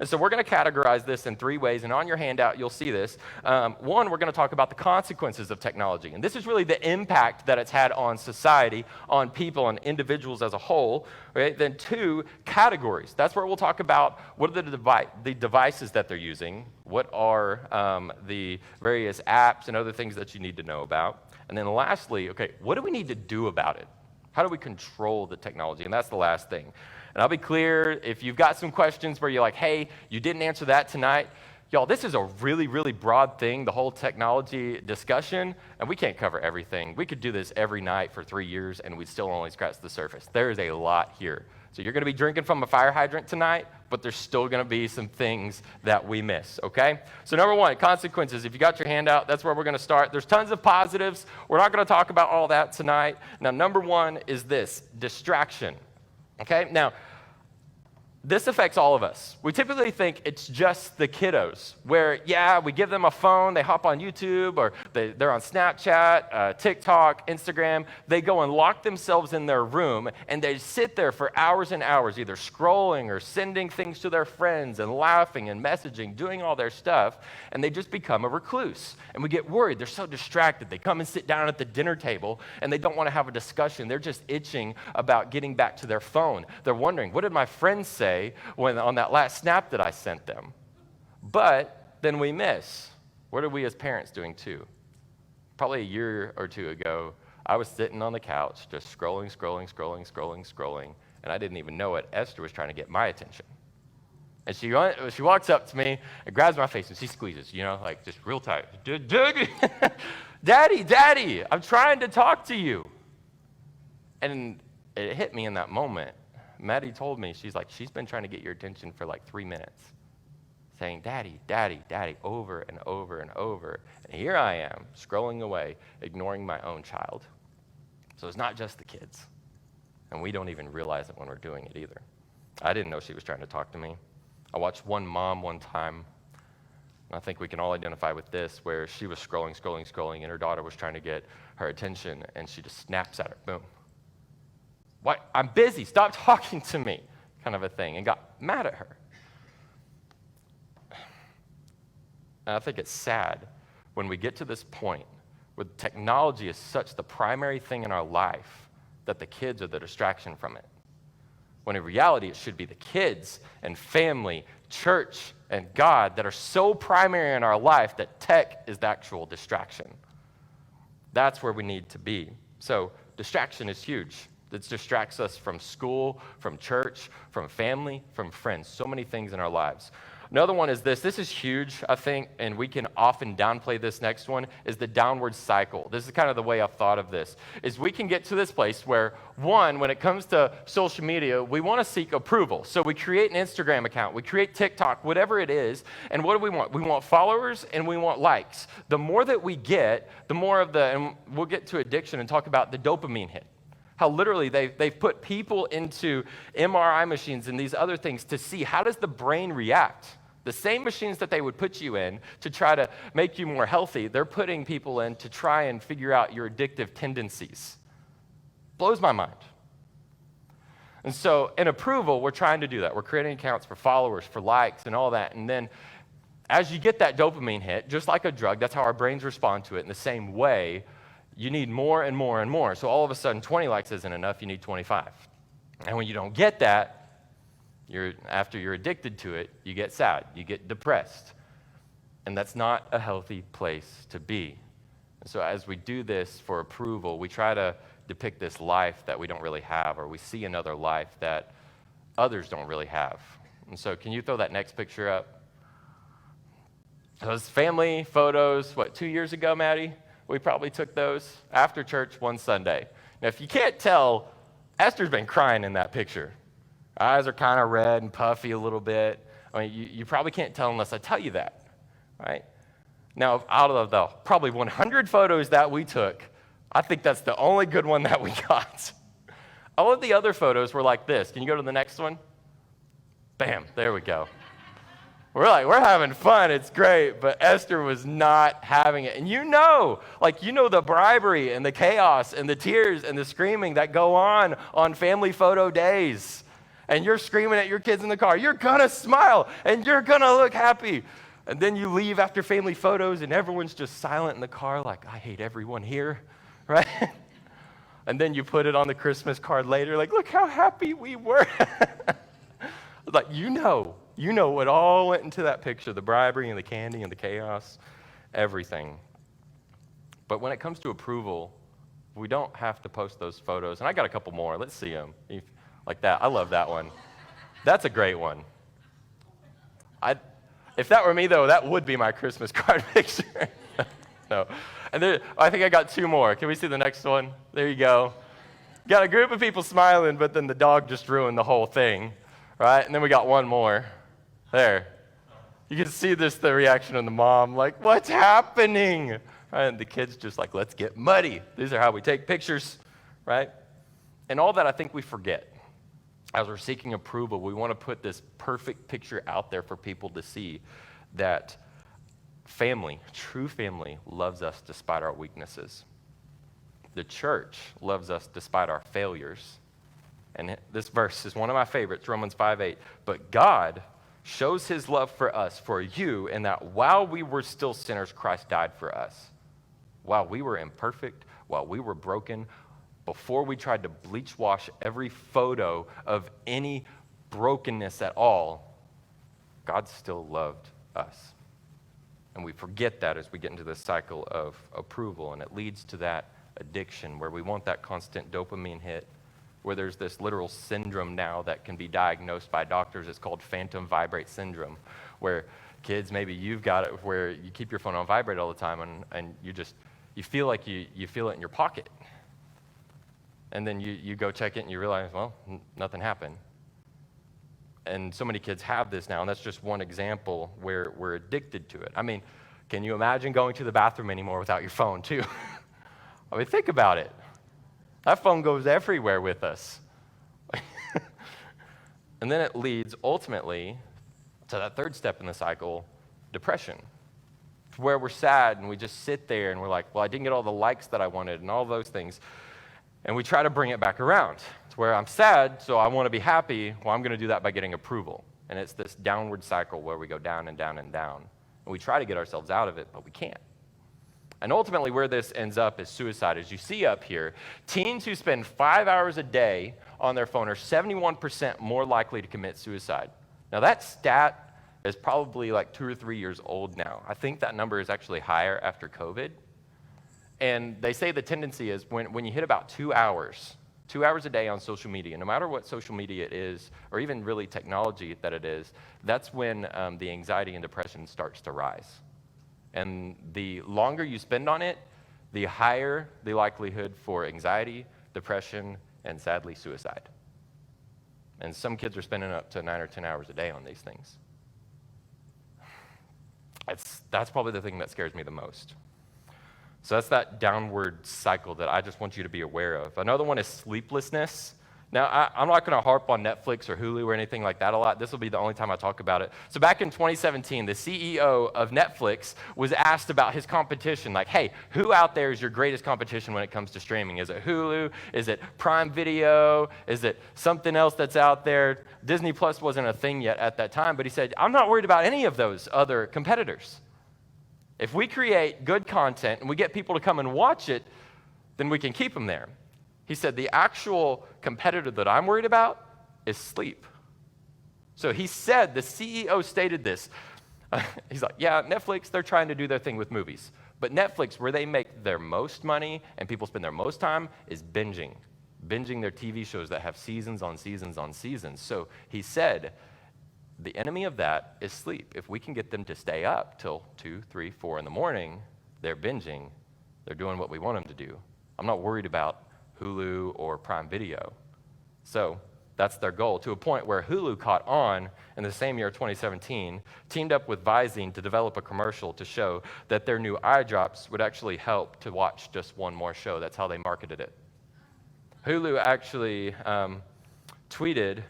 And so we're going to categorize this in 3 ways, and on your handout, you'll see this. One, we're going to talk about the consequences of technology, and this is really the impact that it's had on society, on people, on individuals as a whole. Right? Then 2, categories. That's where we'll talk about what are the devices that they're using, what are the various apps and other things that you need to know about. And then lastly, okay, what do we need to do about it? How do we control the technology? And that's the last thing. And I'll be clear, if you've got some questions where you're like, hey, you didn't answer that tonight, y'all, this is a really, really broad thing, the whole technology discussion, and we can't cover everything. We could do this every night for 3 years, and we'd still only scratch the surface. There is a lot here. So you're going to be drinking from a fire hydrant tonight, but there's still going to be some things that we miss, okay? So number 1, consequences. If you got your handout, that's where we're going to start. There's tons of positives. We're not going to talk about all that tonight. Now, number 1 is this, distraction, okay? Now, this affects all of us. We typically think it's just the kiddos, where, yeah, we give them a phone, they hop on YouTube, or they're on Snapchat, TikTok, Instagram. They go and lock themselves in their room, and they sit there for hours and hours, either scrolling or sending things to their friends and laughing and messaging, doing all their stuff, and they just become a recluse. And we get worried. They're so distracted. They come and sit down at the dinner table, and they don't want to have a discussion. They're just itching about getting back to their phone. They're wondering, what did my friends say when on that last snap that I sent them? But then we miss. What are we as parents doing too? Probably a year or 2 ago, I was sitting on the couch just scrolling, and I didn't even know it. Esther was trying to get my attention. And she walks up to me and grabs my face and she squeezes, like just real tight. Daddy, I'm trying to talk to you. And it hit me in that moment. Maddie told me, she's been trying to get your attention for like 3 minutes, saying, Daddy, over and over and over. And here I am, scrolling away, ignoring my own child. So it's not just the kids. And we don't even realize it when we're doing it either. I didn't know she was trying to talk to me. I watched one mom one time, and I think we can all identify with this, where she was scrolling, and her daughter was trying to get her attention, and she just snaps at her, boom. What? I'm busy, stop talking to me, kind of a thing, and got mad at her. And I think it's sad when we get to this point where technology is such the primary thing in our life that the kids are the distraction from it. When in reality, it should be the kids and family, church, and God that are so primary in our life that tech is the actual distraction. That's where we need to be. So distraction is huge. It distracts us from school, from church, from family, from friends. So many things in our lives. Another one is this. This is huge, I think, and we can often downplay this next one, is the downward cycle. This is kind of the way I've thought of this, is we can get to this place where, one, when it comes to social media, we want to seek approval. So we create an Instagram account, we create TikTok, whatever it is, and what do we want? We want followers and we want likes. The more that we get, the more of and we'll get to addiction and talk about the dopamine hit. How literally they've put people into MRI machines and these other things to see how does the brain react. The same machines that they would put you in to try to make you more healthy, they're putting people in to try and figure out your addictive tendencies. Blows my mind. And so in approval, we're trying to do that. We're creating accounts for followers, for likes, and all that. And then as you get that dopamine hit, just like a drug, that's how our brains respond to it in the same way. You need more and more and more. So all of a sudden, 20 likes isn't enough, you need 25. And when you don't get that, after you're addicted to it, you get sad, you get depressed. And that's not a healthy place to be. And so as we do this for approval, we try to depict this life that we don't really have, or we see another life that others don't really have. And so can you throw that next picture up? Those family photos, 2 years ago, Maddie? We probably took those after church one Sunday. Now, if you can't tell, Esther's been crying in that picture. Her eyes are kind of red and puffy a little bit. I mean, you probably can't tell unless I tell you that, right? Now, out of the probably 100 photos that we took, I think that's the only good one that we got. All of the other photos were like this. Can you go to the next one? Bam, there we go. We're having fun, it's great, but Esther was not having it. And you know the bribery and the chaos and the tears and the screaming that go on family photo days. and you're screaming at your kids in the car. You're going to smile, and you're going to look happy. And then you leave after family photos, and everyone's just silent in the car like, I hate everyone here, right? And then you put it on the Christmas card later, like, look how happy we were. Like, you know what all went into that picture, the bribery and the candy and the chaos, everything. But when it comes to approval, we don't have to post those photos. And I got a couple more. Let's see them. Like that. I love that one. That's a great one. If that were me, though, that would be my Christmas card picture. No. And then I think I got two more. Can we see the next one? There you go. Got a group of people smiling, but then the dog just ruined the whole thing, right? And then we got one more. There. You can see the reaction of the mom, like, what's happening? And the kid's just like, let's get muddy. These are how we take pictures, right? And all that I think we forget. As we're seeking approval, we want to put this perfect picture out there for people to see that family, true family, loves us despite our weaknesses. The church loves us despite our failures. And this verse is one of my favorites, Romans 5:8. But God shows his love for us, for you, in that while we were still sinners, Christ died for us. While we were imperfect, while we were broken, before we tried to bleach wash every photo of any brokenness at all, God still loved us. And we forget that as we get into this cycle of approval, and it leads to that addiction where we want that constant dopamine hit, where there's this literal syndrome now that can be diagnosed by doctors. It's called phantom vibrate syndrome, where kids, maybe you've got it, where you keep your phone on vibrate all the time, and you feel like you feel it in your pocket. And then you go check it and you realize, well, nothing happened. And so many kids have this now, and that's just one example where we're addicted to it. I mean, can you imagine going to the bathroom anymore without your phone, too? I mean, think about it. That phone goes everywhere with us. And then it leads, ultimately, to that third step in the cycle, depression, where we're sad, and we just sit there, and we're like, well, I didn't get all the likes that I wanted, and all those things. And we try to bring it back around. It's where I'm sad, so I want to be happy. Well, I'm going to do that by getting approval. And it's this downward cycle where we go down and down and down. And we try to get ourselves out of it, but we can't. And ultimately, where this ends up is suicide. As you see up here, teens who spend 5 hours a day on their phone are 71% more likely to commit suicide. Now, that stat is probably like 2 or 3 years old now. I think that number is actually higher after COVID. And they say the tendency is when you hit about 2 hours a day on social media, no matter what social media it is, or even really technology that it is, that's when the anxiety and depression starts to rise. And the longer you spend on it, the higher the likelihood for anxiety, depression, and sadly, suicide. And some kids are spending up to 9 or 10 hours a day on these things. That's probably the thing that scares me the most. So that's that downward cycle that I just want you to be aware of. Another one is sleeplessness. Now, I'm not going to harp on Netflix or Hulu or anything like that a lot. This will be the only time I talk about it. So back in 2017, the CEO of Netflix was asked about his competition. Like, hey, who out there is your greatest competition when it comes to streaming? Is it Hulu? Is it Prime Video? Is it something else that's out there? Disney Plus wasn't a thing yet at that time, but he said, I'm not worried about any of those other competitors. If we create good content and we get people to come and watch it, then we can keep them there. He said, the actual competitor that I'm worried about is sleep. So he said, the CEO stated this. He's like, yeah, Netflix, they're trying to do their thing with movies. But Netflix, where they make their most money and people spend their most time, is binging their TV shows that have seasons on seasons on seasons. So he said, the enemy of that is sleep. If we can get them to stay up till 2, 3, 4 in the morning, they're binging. They're doing what we want them to do. I'm not worried about Hulu or Prime Video. So that's their goal, to a point where Hulu caught on in the same year, 2017, teamed up with Visine to develop a commercial to show that their new eye drops would actually help to watch just one more show. That's how they marketed it. Hulu actually tweeted,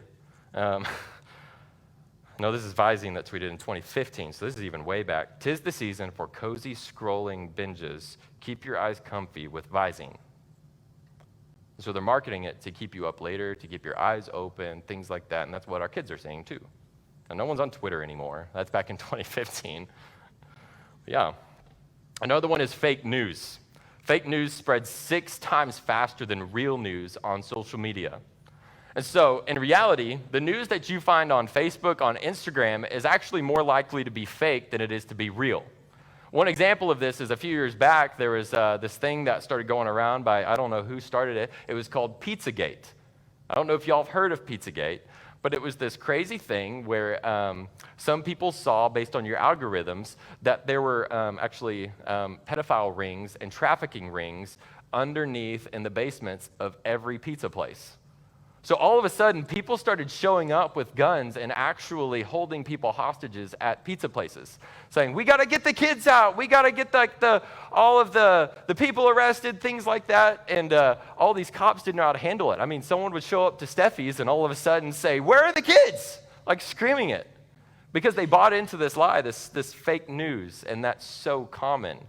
no, this is Visine that tweeted in 2015, so this is even way back. 'Tis the season for cozy scrolling binges. Keep your eyes comfy with Visine. So they're marketing it to keep you up later, to keep your eyes open, things like that. And that's what our kids are saying too. And no one's on Twitter anymore. That's back in 2015. Yeah. Another one is fake news. Fake news spreads 6 times faster than real news on social media. And so, in reality, the news that you find on Facebook, on Instagram, is actually more likely to be fake than it is to be real. One example of this is a few years back, there was this thing that started going around by, I don't know who started it. It was called Pizzagate. I don't know if y'all have heard of Pizzagate, but it was this crazy thing where some people saw, based on your algorithms, that there were actually pedophile rings and trafficking rings underneath in the basements of every pizza place. So all of a sudden, people started showing up with guns and actually holding people hostages at pizza places, saying, we got to get the kids out. We got to get all of the people arrested, things like that. And all these cops didn't know how to handle it. I mean, someone would show up to Steffi's and all of a sudden say, where are the kids? Like screaming it. Because they bought into this lie, this fake news, and that's so common.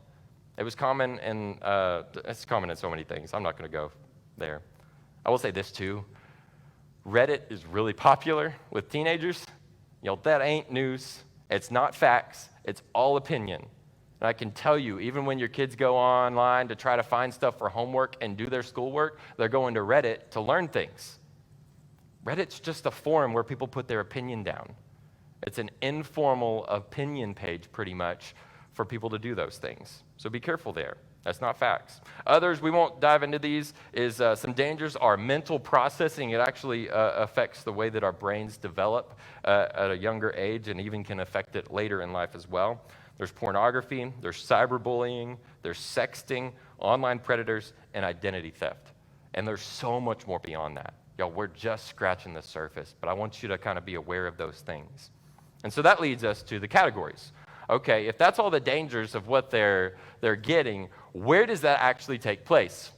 It was common, and it's common in so many things. I'm not going to go there. I will say this too. Reddit is really popular with teenagers. That ain't news. It's not facts. It's all opinion. And I can tell you, even when your kids go online to try to find stuff for homework and do their schoolwork, they're going to Reddit to learn things. Reddit's just a forum where people put their opinion down. It's an informal opinion page, pretty much, for people to do those things. So be careful there. That's not facts. Others, we won't dive into these, is some dangers are mental processing. It actually affects the way that our brains develop at a younger age and even can affect it later in life as well. There's pornography, there's cyberbullying, there's sexting, online predators, and identity theft. And there's so much more beyond that. We're just scratching the surface, but I want you to kind of be aware of those things. And so that leads us to the categories. Okay, if that's all the dangers of what they're getting, where does that actually take place?